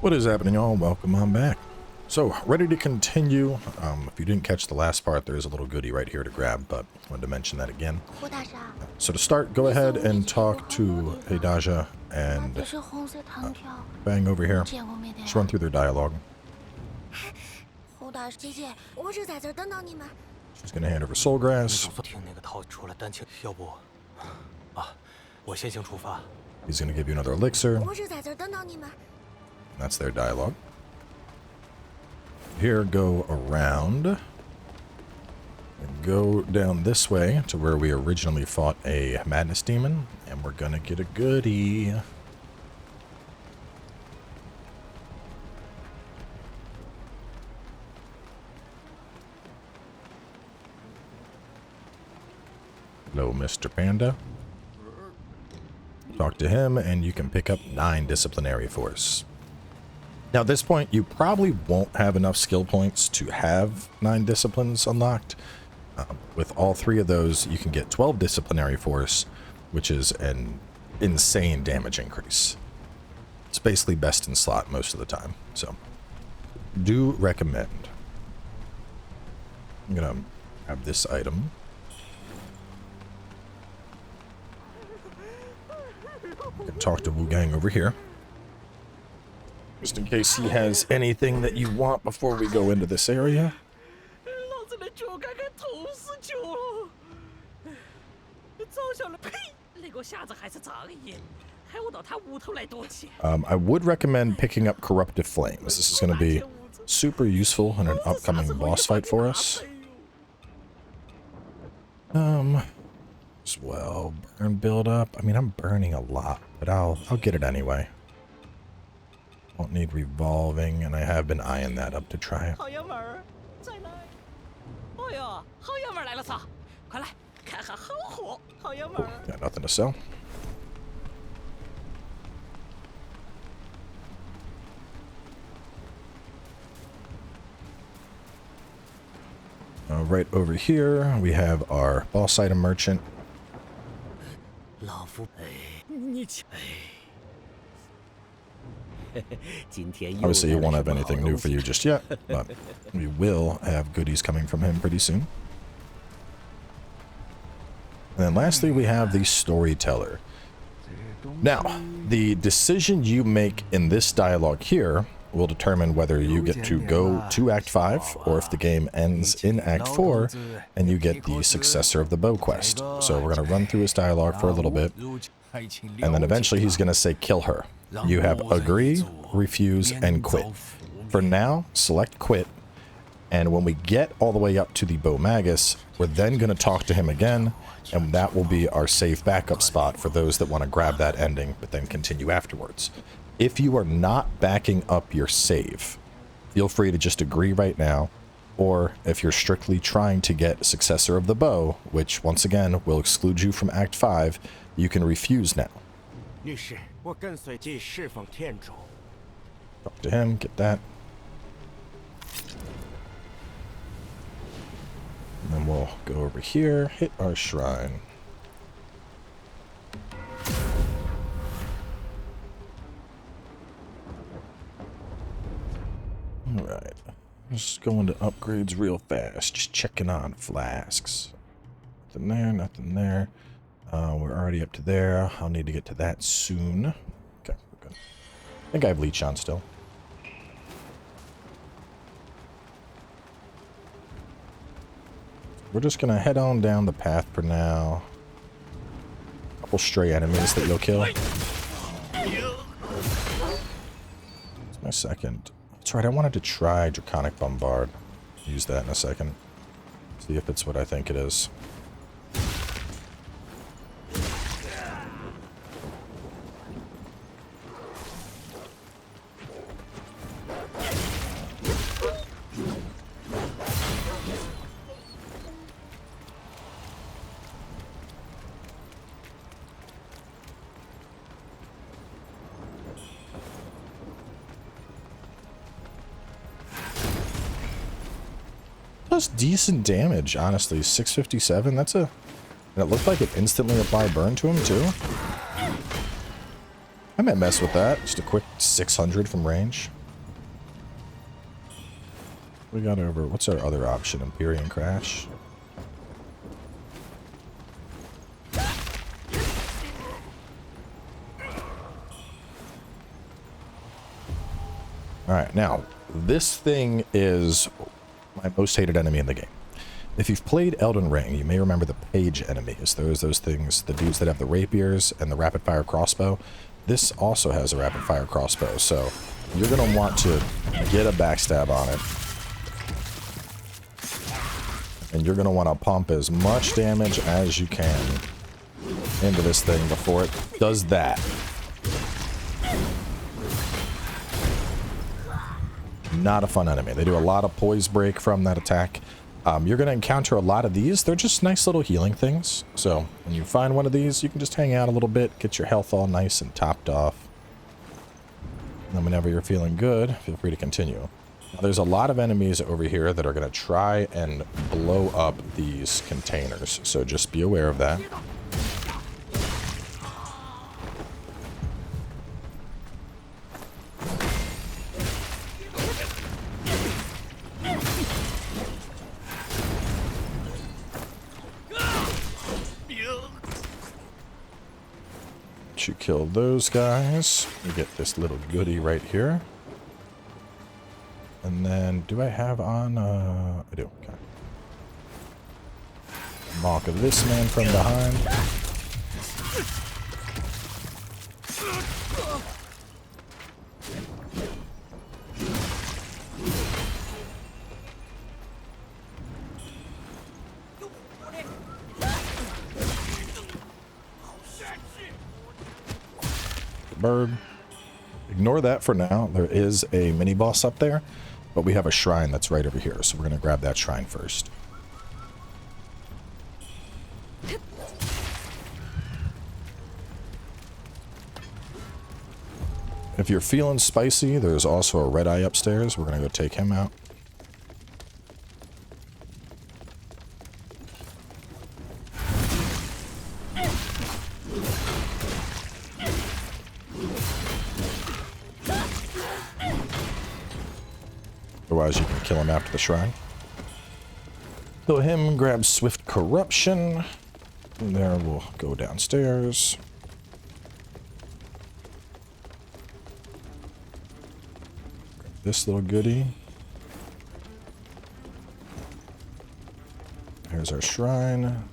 What is happening, y'all? Welcome on back. So, ready to continue. If you didn't catch the last part, there is a little goodie right here to grab, but I wanted to mention that again. So to start, go ahead and talk to Heidaja and Bang over here. Just run through their dialogue. She's going to hand over soul grass. He's going to give you another elixir. That's their dialogue. Here, go around and go down this way to where we originally fought a madness demon, and we're gonna get a goodie. Hello, Mr. Panda. Talk to him, and you can pick up 9 disciplinary force. Now, at this point, you probably won't have enough skill points to have 9 disciplines unlocked. With all 3 of those, you can get 12 disciplinary force, which is an insane damage increase. It's basically best in slot most of the time, so do recommend. I'm gonna grab this item. You can talk to Wuchang over here. Just in case he has anything that you want before we go into this area. I would recommend picking up Corruptive Flames. This is going to be super useful in an upcoming boss fight for us. As well, burn build up. I mean, I'm burning a lot, but I'll get it anyway. Won't need revolving, and I have been eyeing that up to try it. Ooh, got nothing to sell. Right over here, we have our boss item merchant. Obviously, he won't have anything new for you just yet, but we will have goodies coming from him pretty soon. And then lastly, we have the storyteller. Now, the decision you make in this dialogue here will determine whether you get to go to Act 5, or if the game ends in Act 4, and you get the successor of the bow quest. So we're going to run through his dialogue for a little bit, and then eventually he's going to say, kill her. You have agree, refuse, and quit. For now, select quit, and when we get all the way up to the Bow Magus, we're then going to talk to him again, and that will be our safe backup spot for those that want to grab that ending, but then continue afterwards. If you are not backing up your save, feel free to just agree right now, or if you're strictly trying to get successor of the bow, which once again will exclude you from Act 5, you can refuse now. Talk to him, get that. And then we'll go over here, hit our shrine. Alright, just going to upgrades real fast, just checking on flasks. Nothing there, nothing there. We're already up to there. I'll need to get to that soon. Okay, we're good. I think I have leech on still. We're just gonna head on down the path for now. A couple stray enemies that you'll kill. It's my second. That's right, I wanted to try Draconic Bombard. Use that in a second. See if it's what I think it is. Does decent damage, honestly. 657, that's a... And it looked like it instantly applied burn to him, too. I might mess with that. Just a quick 600 from range. We got over... What's our other option? Empyrean Crash. Alright, now, this thing is my most hated enemy in the game. If you've played Elden Ring, you may remember the page enemies. Those things, the dudes that have the rapiers and the rapid-fire crossbow. This also has a rapid-fire crossbow, so you're going to want to get a backstab on it. And you're going to want to pump as much damage as you can into this thing before it does that. Not a fun enemy. They do a lot of poise break from that attack. You're going to encounter a lot of these. They're just nice little healing things. So when you find one of these, you can just hang out a little bit, get your health all nice and topped off. And then whenever you're feeling good, feel free to continue. Now, there's a lot of enemies over here that are going to try and blow up these containers. So just be aware of that. You kill those guys. You get this little goodie right here. And then, do I have on, I do, okay. Bonk of this man from behind. Bird. Ignore that for now. There is a mini boss up there, but we have a shrine that's right over here, so we're going to grab that shrine first. If you're feeling spicy, there's also a red eye upstairs. We're going to go take him out. Otherwise, you can kill him after the shrine. Kill him, grab Swift Corruption. From there, we'll go downstairs. Grab this little goodie. Here's our shrine.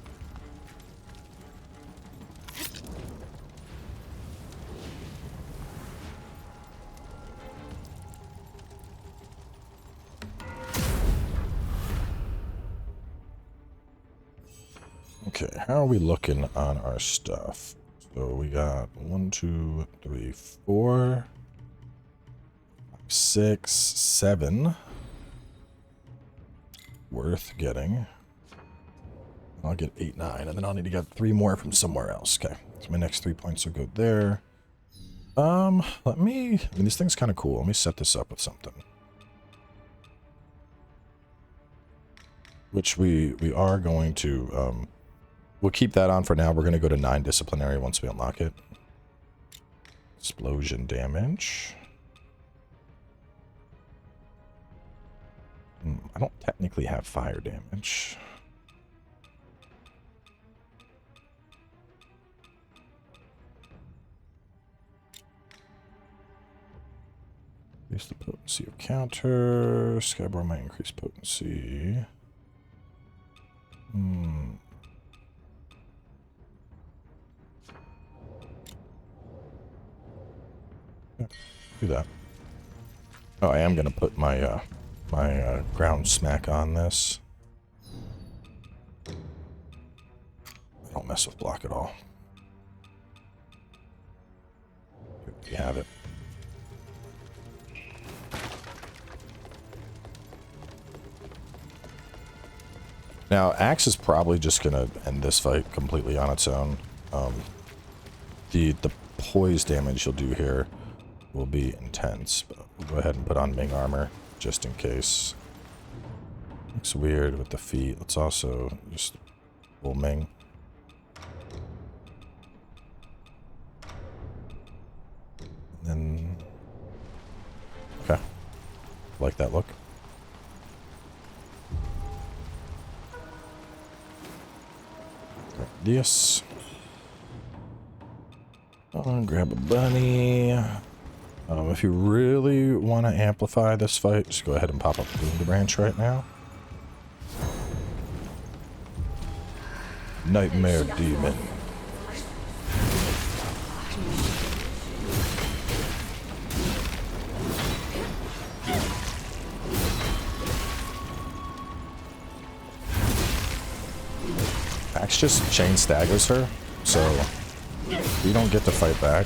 Okay, how are we looking on our stuff? So we got 1, 2, 3, 4, 5, 6, 7 worth getting. I'll get 8, 9, and then I'll need to get 3 more from somewhere else. Okay, so my next 3 points will go there. This thing's kind of cool. Let me set this up with something. Which we are going to, we'll keep that on for now. We're going to go to 9 disciplinary once we unlock it. Explosion damage. I don't technically have fire damage. Increase the potency of counter. Skybar might increase potency. Yeah, do that. Oh, I am gonna put my ground smack on this. I don't mess with block at all. Here we have it. Now, Axe is probably just going to end this fight completely on its own. The poise damage you'll do here will be intense, but we'll go ahead and put on Ming armor just in case. Looks weird with the feet. Let's also just pull Ming. Like that look. Yes. Grab a bunny. If you really want to amplify this fight, just go ahead and pop up the branch right now. Nightmare Demon. Axe just chain staggers her, so you don't get to fight back.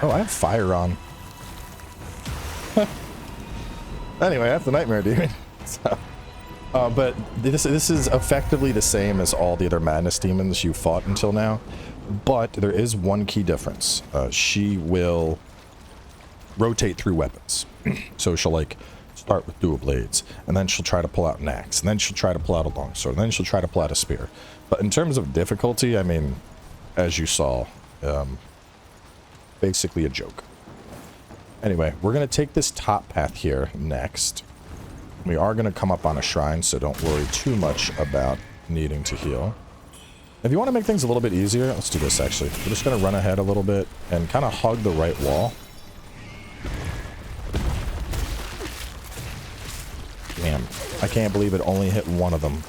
Oh, I have fire on. Anyway, I have the Nightmare Demon. So, but this is effectively the same as all the other Madness Demons you fought until now. But there is one key difference. She will rotate through weapons. So she'll like start with dual blades, and then she'll try to pull out an axe, and then she'll try to pull out a longsword, and then she'll try to pull out a spear. But in terms of difficulty, I mean, as you saw, basically a joke. Anyway, we're going to take this top path here next. We are going to come up on a shrine, so don't worry too much about needing to heal. If you want to make things a little bit easier, let's do this actually. We're just going to run ahead a little bit and kind of hug the right wall. Damn, I can't believe it only hit one of them.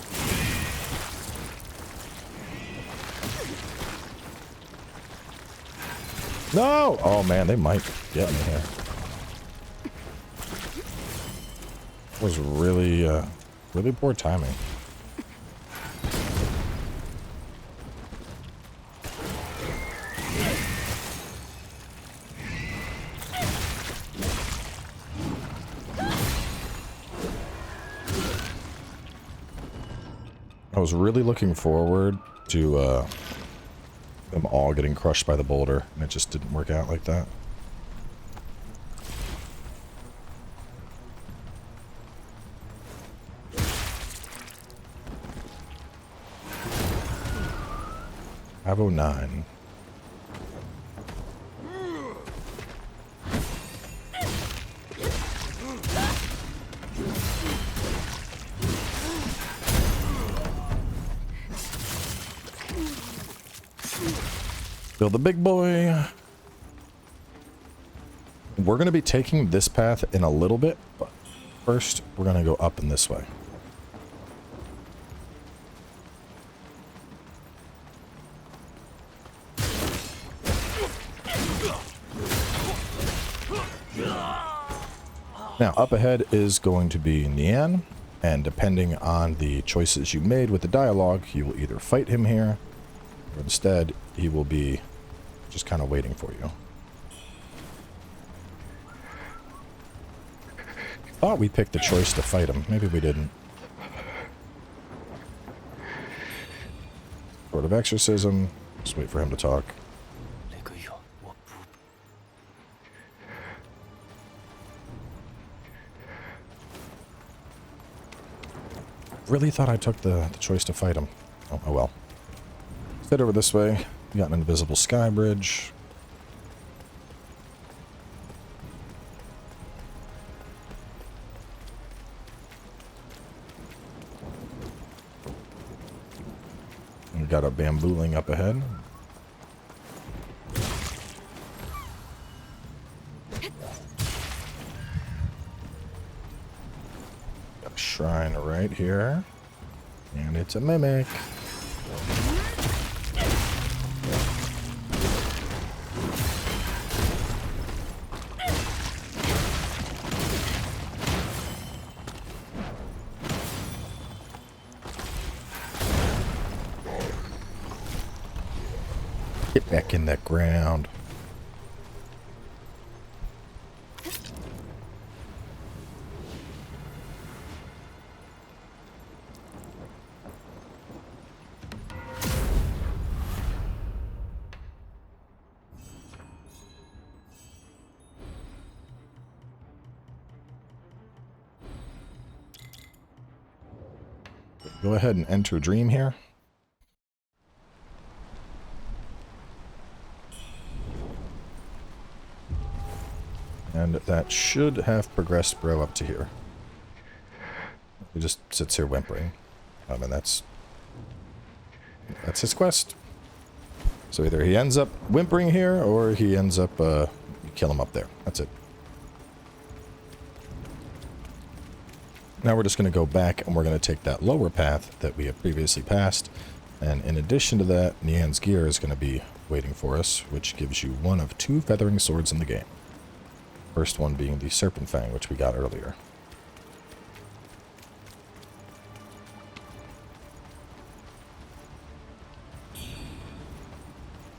No! Oh man, they might get me here. That was really, really poor timing. I was really looking forward to, them all getting crushed by the boulder, and it just didn't work out like that. $509. Build the big boy. We're going to be taking this path in a little bit, but first we're going to go up in this way. Now, up ahead is going to be Nian, and depending on the choices you made with the dialogue, you will either fight him here, or instead, he will be just kind of waiting for you. Thought we picked the choice to fight him. Maybe we didn't. Sword of Exorcism. Just wait for him to talk. Really thought I took the choice to fight him. Oh well. Let's head over this way. We got an invisible sky bridge. We got a bambooling up ahead. Got a shrine right here. And it's a mimic. Get back in that ground. Go ahead and enter Dream here. And that should have progressed bro up to here. He just sits here whimpering. And that's his quest. So either he ends up whimpering here, or he ends up, you kill him up there. That's it. Now we're just going to go back, and we're going to take that lower path that we have previously passed. And in addition to that, Nian's gear is going to be waiting for us, which gives you one of 2 feathering swords in the game. First one being the Serpent Fang, which we got earlier.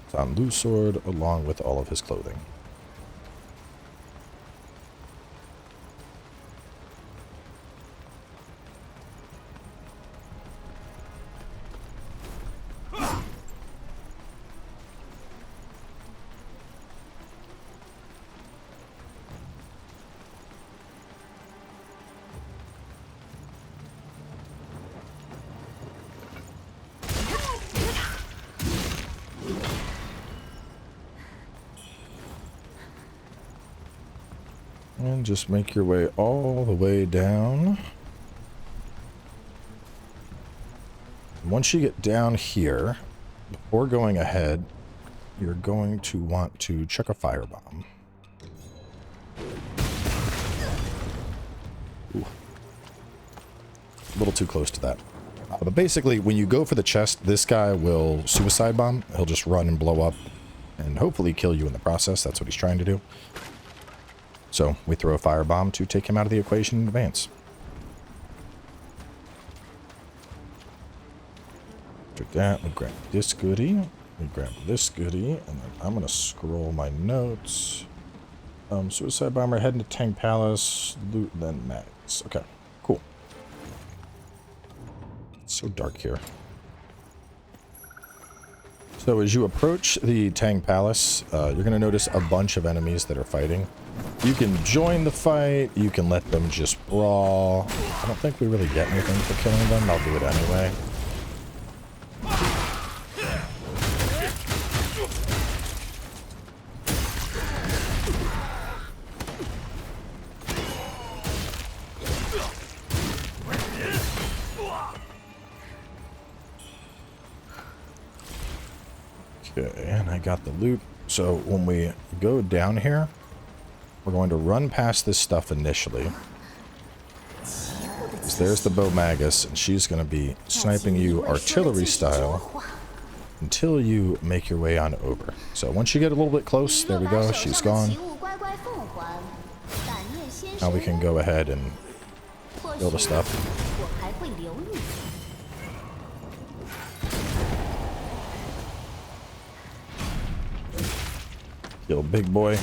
It's on loose sword along with all of his clothing. And just make your way all the way down. Once you get down here, before going ahead, you're going to want to chuck a firebomb. Ooh. A little too close to that. But basically, when you go for the chest, this guy will suicide bomb. He'll just run and blow up and hopefully kill you in the process. That's what he's trying to do. So we throw a firebomb to take him out of the equation in advance. After that, we grab this goodie. We grab this goodie, and then I'm going to scroll my notes. Suicide bomber, heading to Tang Palace, loot, then mags. Okay, cool. It's so dark here. So as you approach the Tang Palace, you're going to notice a bunch of enemies that are fighting. You can join the fight, you can let them just brawl. I don't think we really get anything for killing them, I'll do it anyway. Okay, and I got the loot. So when we go down here, we're going to run past this stuff initially. There's the Bow Magus, and she's going to be sniping you artillery style until you make your way on over. So once you get a little bit close, there we go, she's gone. Now we can go ahead and kill the stuff. Kill big boy.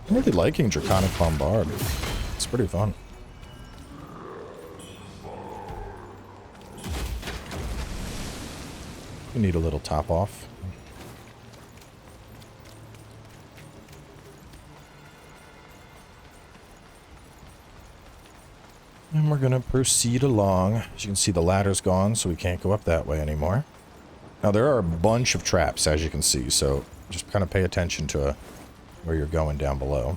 I'm really liking Draconic Bombard. It's pretty fun. We need a little top off. And we're going to proceed along. As you can see, the ladder's gone, so we can't go up that way anymore. Now, there are a bunch of traps, as you can see, so just kind of pay attention to where you're going down below.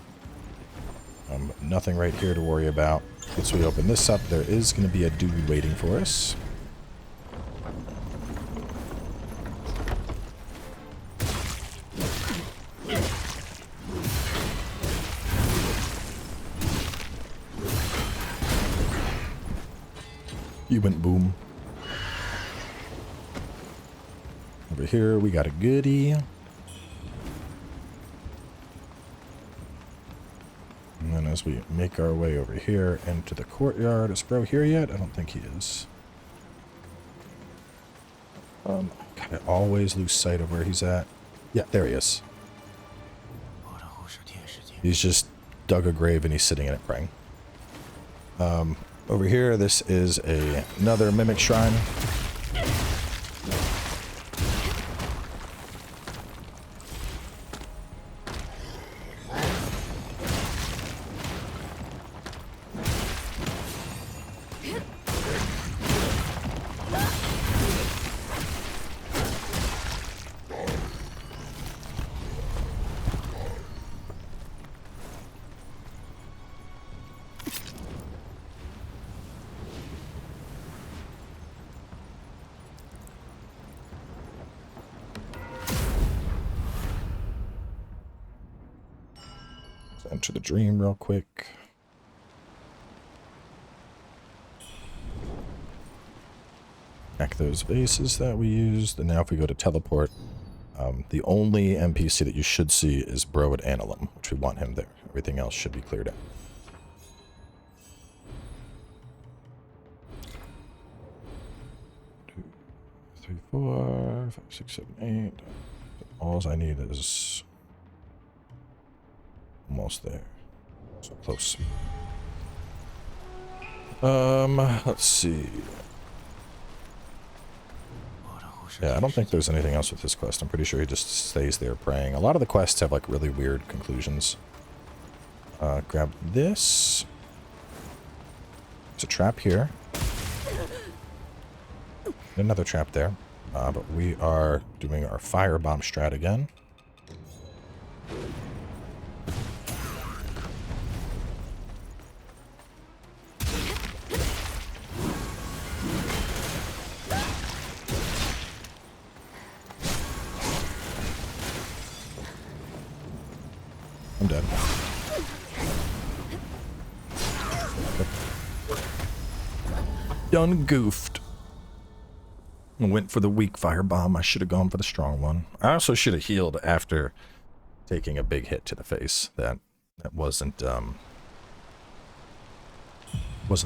Nothing right here to worry about. Once we open this up, there is going to be a dude waiting for us. You went boom. Over here, we got a goodie. And then as we make our way over here into the courtyard, is bro here yet? I don't think he is. God, I always lose sight of where he's at. Yeah, there he is. He's just dug a grave and he's sitting in it praying. Over here, this is another mimic shrine. enter the dream real quick. Back those vases that we used. And now if we go to teleport, the only NPC that you should see is Bro at Anilum, which we want him there. Everything else should be cleared out. 2, 3, 4, 5, 6, 7, 8. All I need is almost there. So close. Let's see. Yeah, I don't think there's anything else with this quest. I'm pretty sure he just stays there praying. A lot of the quests have like really weird conclusions. Grab this. There's a trap here. Another trap there. But we are doing our firebomb strat again. I'm dead. Done goofed. I went for the weak firebomb. I should have gone for the strong one. I also should have healed after taking a big hit to the face. That wasn't the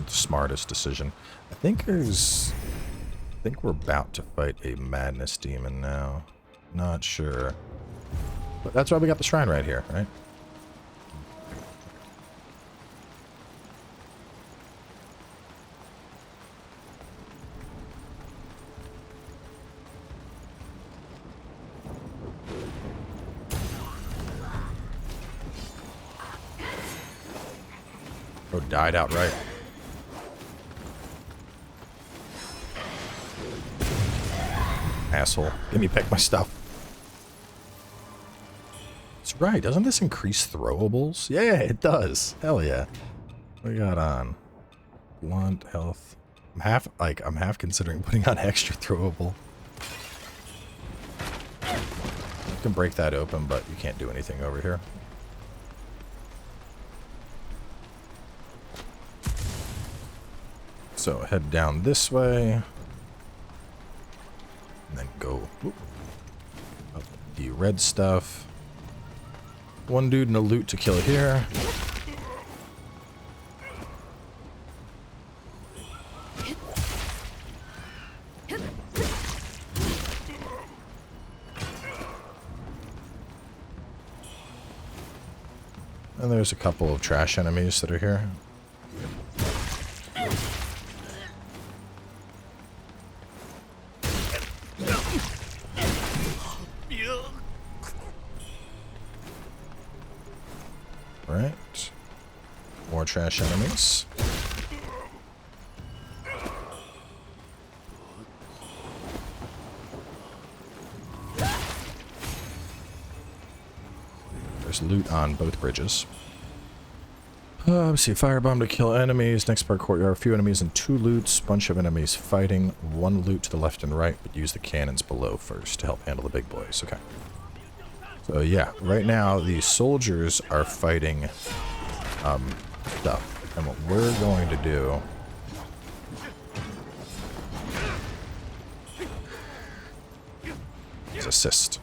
smartest decision. I think we're about to fight a madness demon now. Not sure. But that's why we got the shrine right here, right? Oh, died outright. Asshole. Let me pick my stuff. That's right. Doesn't this increase throwables? Yeah, it does. Hell yeah. What we got on? Blunt health. I'm half considering putting on extra throwable. You can break that open, but you can't do anything over here. So head down this way, and then go up the red stuff. One dude in a loot to kill here. And there's a couple of trash enemies that are here. Right. More trash enemies. There's loot on both bridges. Let's see, firebomb to kill enemies. Next part, courtyard. A few enemies and 2 loots. Bunch of enemies fighting. 1 loot to the left and right, but use the cannons below first to help handle the big boys. Okay. So yeah, right now the soldiers are fighting stuff. And what we're going to do is assist.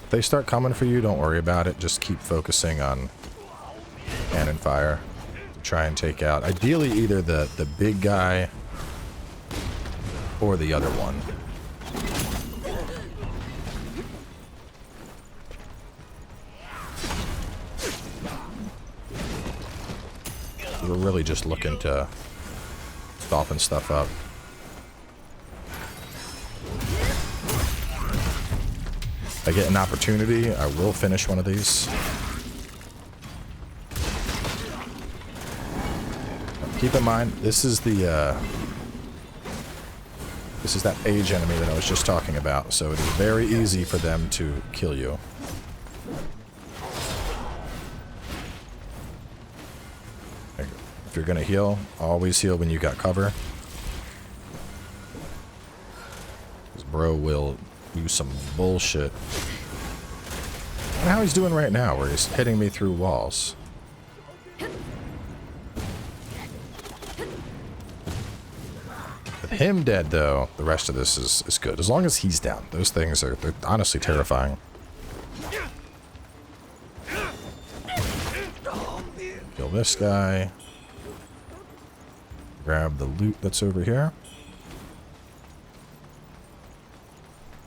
If they start coming for you, don't worry about it. Just keep focusing on cannon fire to try and take out, ideally, either the big guy or the other one. We're really just looking to soften stuff up. If I get an opportunity, I will finish one of these. Keep in mind, this is that age enemy that I was just talking about, so it is very easy for them to kill you. you're gonna heal, always heal when you got cover. This bro will do some bullshit. And how he's doing right now, where he's hitting me through walls. With him dead, though, the rest of this is good. As long as he's down. Those things are, they're honestly terrifying. Kill this guy. Grab the loot that's over here.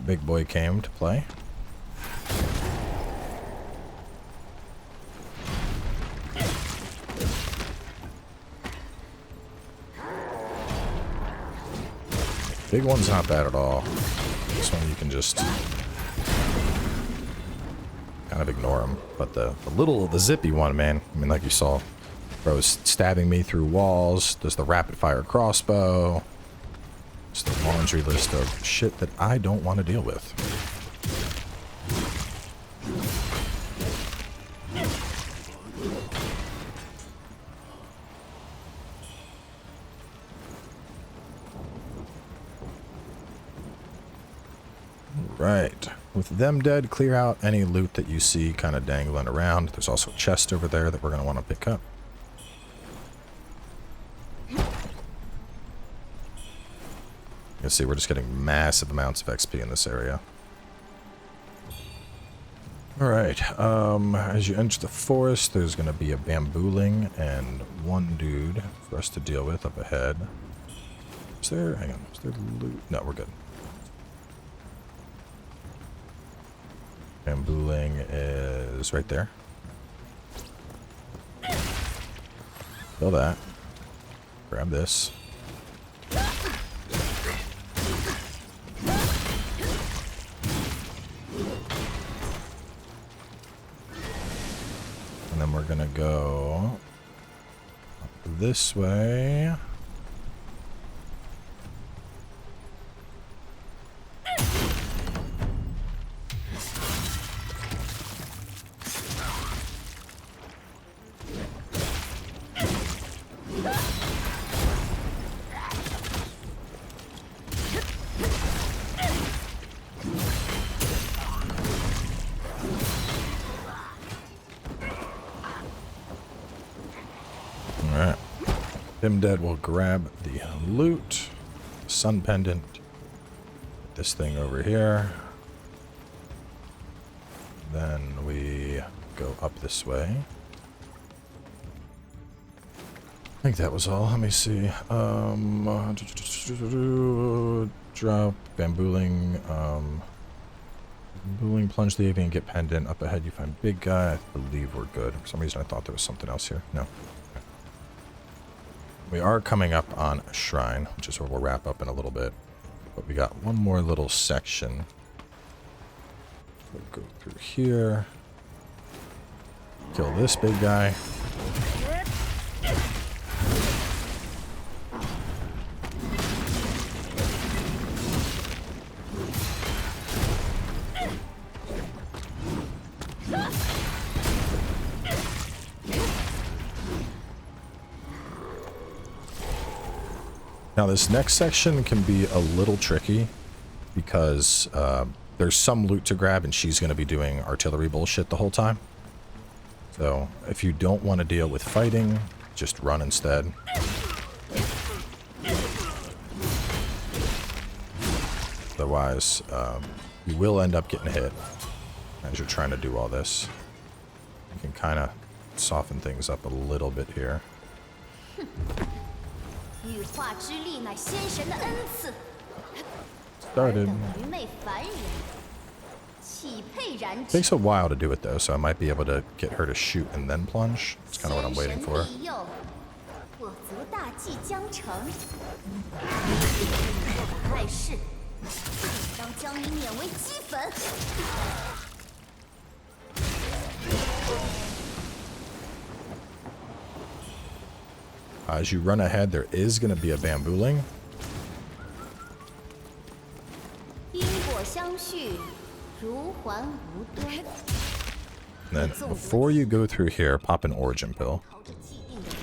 Big boy came to play. Big one's not bad at all. This one you can just kind of ignore him. But the zippy one, man. I mean, like you saw, bro's stabbing me through walls. There's the rapid fire crossbow. Just a laundry list of shit that I don't want to deal with. Right. With them dead, clear out any loot that you see kind of dangling around. There's also a chest over there that we're going to want to pick up. You see, we're just getting massive amounts of XP in this area. Alright, as you enter the forest, there's going to be a bambooling and one dude for us to deal with up ahead. Is there, hang on, is there loot? No, we're good. Bambooling is right there. Kill that. Grab this. And then we're gonna go this way. Alright. Him dead will grab the loot. Sun pendant. This thing over here. Then we go up this way. I think that was all. Let me see. Drop, bambooling, bambooling, plunge the avian, get pendant. Up ahead you find big guy. I believe we're good. For some reason I thought there was something else here. No. Okay. We are coming up on a shrine, which is where we'll wrap up in a little bit. But we got one more little section. We'll go through here. Kill this big guy. Now this next section can be a little tricky because there's some loot to grab and she's going to be doing artillery bullshit the whole time. So if you don't want to deal with fighting, just run instead. Otherwise, you will end up getting hit as you're trying to do all this. You can kind of soften things up a little bit here. Started. Takes a while to do it though, so I might be able to get her to shoot and then plunge. That's kind of what I'm waiting for. As you run ahead, there is going to be a bambooling. And then before you go through here, pop an origin pill.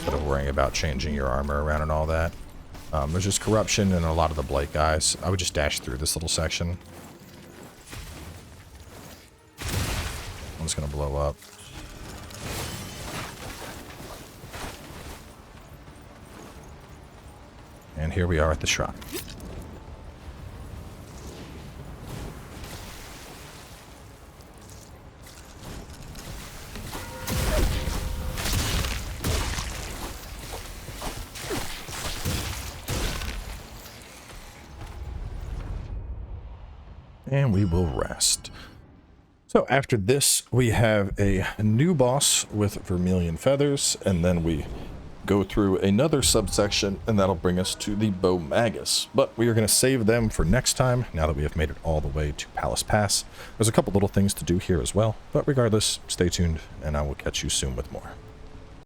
instead of worrying about changing your armor around and all that. There's just corruption in a lot of the Blake guys. I would just dash through this little section. One's gonna blow up. And here we are at the shrine. And we will rest. So after this, we have a new boss with vermilion feathers, and then we go through another subsection, and that'll bring us to the Bow Magus. But we are going to save them for next time, now that we have made it all the way to Palace Pass. There's a couple little things to do here as well, but regardless, stay tuned, and I will catch you soon with more.